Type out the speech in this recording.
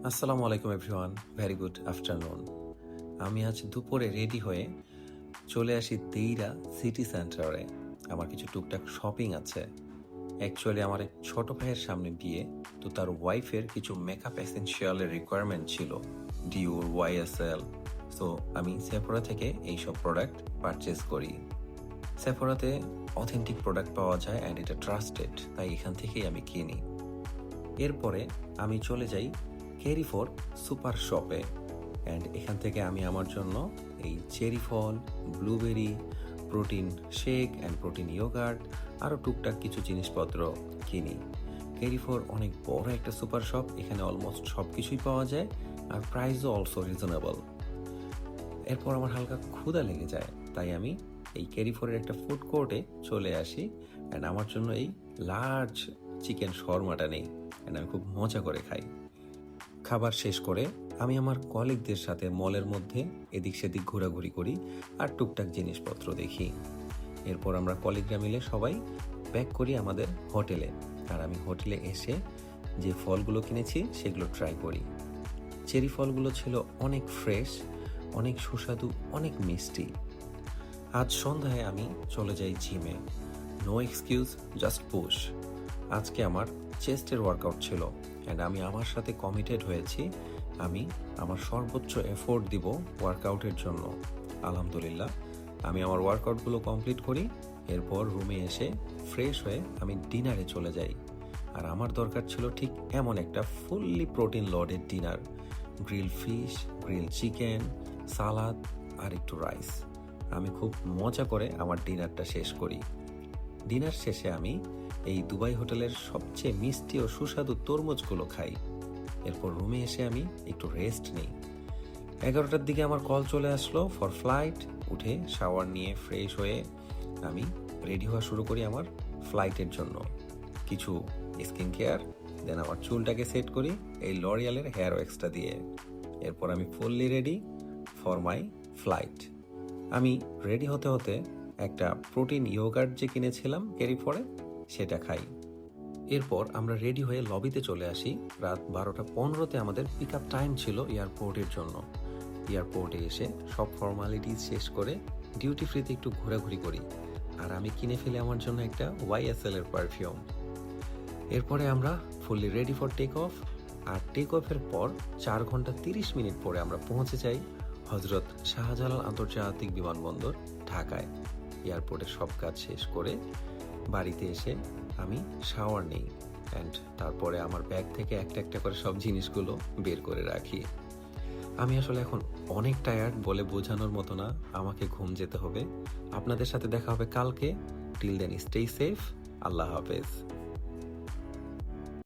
আসসালামু আলাইকুম everyone, very good afternoon. আমি আজ দুপুরে রেডি হয়ে চলে আসি দেইরা সিটি সেন্টারে। আমার কিছু টুকটাক শপিং আছে। অ্যাকচুয়ালি আমার এক ছোট ভাইয়ের সামনে বিয়ে, তো তার ওয়াইফের কিছু মেকআপ এসেনশিয়ালের রিকোয়ারমেন্ট ছিল, ডিওর, ওয়াইএসএল। সো আমি সেফোরা থেকে এইসব প্রোডাক্ট পারচেস করি। সেফোরাতে অথেন্টিক প্রোডাক্ট পাওয়া যায় অ্যান্ড এটা ট্রাস্টেড, তাই এখান থেকেই আমি কিনি। এরপরে আমি চলে যাই কেরিফোর সুপার শপে, অ্যান্ড এখান থেকে আমি আমার জন্য এই চেরি ফল, blueberry, protein shake and protein yogurt আরও টুকটাক কিছু জিনিসপত্র কিনি। কেরিফোর অনেক বড় একটা সুপার শপ, এখানে অলমোস্ট সব কিছুই পাওয়া যায় আর প্রাইসও অলসো রিজনেবল। এরপর আমার হালকা ক্ষুধা লেগে যায়, তাই আমি এই কেরিফোরের একটা ফুড কোর্টে চলে আসি অ্যান্ড আমার জন্য এই লার্জ চিকেন শর্মাটা নেই অ্যান্ড আমি খুব মজা করে খাই। খাবার শেষ করে আমি আমার কলিগদের সাথে মলের মধ্যে এদিক সেদিক ঘোরাঘুরি করি আর টুকটাক জিনিসপত্র দেখি। এরপর আমরা কলিগরা মিলে সবাই ব্যাক করি আমাদের হোটেলে, আর আমি হোটেলে এসে যে ফলগুলো কিনেছি সেগুলো ট্রাই করি। চেরি ফলগুলো ছিল অনেক ফ্রেশ, অনেক সুস্বাদু, অনেক মিষ্টি। আজ সন্ধ্যায় আমি চলে যাই জিমে। No excuse, just push. আজকে আমার চেস্টের ওয়ার্কআউট ছিল অ্যান্ড আমি আমার সাথে কমিটেড হয়েছি। আমি আমার সর্বোচ্চ এফোর্ট দিব ওয়ার্কআউটের জন্য। আলহামদুলিল্লাহ, আমি আমার ওয়ার্কআউটগুলো কমপ্লিট করি। এরপর রুমে এসে ফ্রেশ হয়ে আমি ডিনারে চলে যাই। আর আমার দরকার ছিল ঠিক এমন একটা fully protein loaded dinner. Grill fish, grill chicken, salad আর একটু রাইস। আমি খুব মজা করে আমার ডিনারটা শেষ করি। ডিনার শেষে আমি এই দুবাই হোটেলের সবচেয়ে মিষ্টি ও সুস্বাদু তরমুজগুলো খাই। এরপর রুমে এসে আমি একটু রেস্ট নিই। 11টার দিকে আমার কল চলে আসলো ফর ফ্লাইট। উঠে শাওয়ার নিয়ে ফ্রেশ হয়ে আমি রেডি হওয়া শুরু করি আমার ফ্লাইটের জন্য। কিছু স্কিন কেয়ার, দেন আমার চুলটাকে সেট করি এই লরিয়ালের হেয়ার ওয়াক্সটা দিয়ে। এরপর আমি fully ready for my flight. আমি রেডি হতে হতে একটা প্রোটিন ইয়োগার্ট যে কিনেছিলাম কেরিফোরে সেটা খাই। এরপর আমরা রেডি হয়ে লবিতে চলে আসি। রাত 12টা 15-তে আমাদের পিক আপ টাইম ছিল এয়ারপোর্টের জন্য। এয়ারপোর্টে এসে সব ফর্মালিটিস শেষ করে ডিউটি ফ্রিতে একটু ঘোরাঘুরি করি, আর আমি কিনে ফেলি আমার জন্য একটা ওয়াইএসএল এর পারফিউম। এরপরে আমরা fully ready for take off. আর টেক অফের পর 4 ঘন্টা 30 মিনিট পরে আমরা পৌঁছে যাই হজরত শাহজালাল আন্তর্জাতিক বিমানবন্দর, ঢাকায়। এয়ারপোর্টের সব কাজ শেষ করে বাড়িতে এসে আমি শাওয়ার নিই অ্যান্ড তারপরে আমার ব্যাগ থেকে একটা একটা করে সব জিনিসগুলো বের করে রাখি। আমি আসলে এখন অনেক টায়ার্ড, বলে বোঝানোর মতো না। আমাকে ঘুম যেতে হবে। আপনাদের সাথে দেখা হবে কালকে। Till then stay safe. আল্লাহ হাফেজ।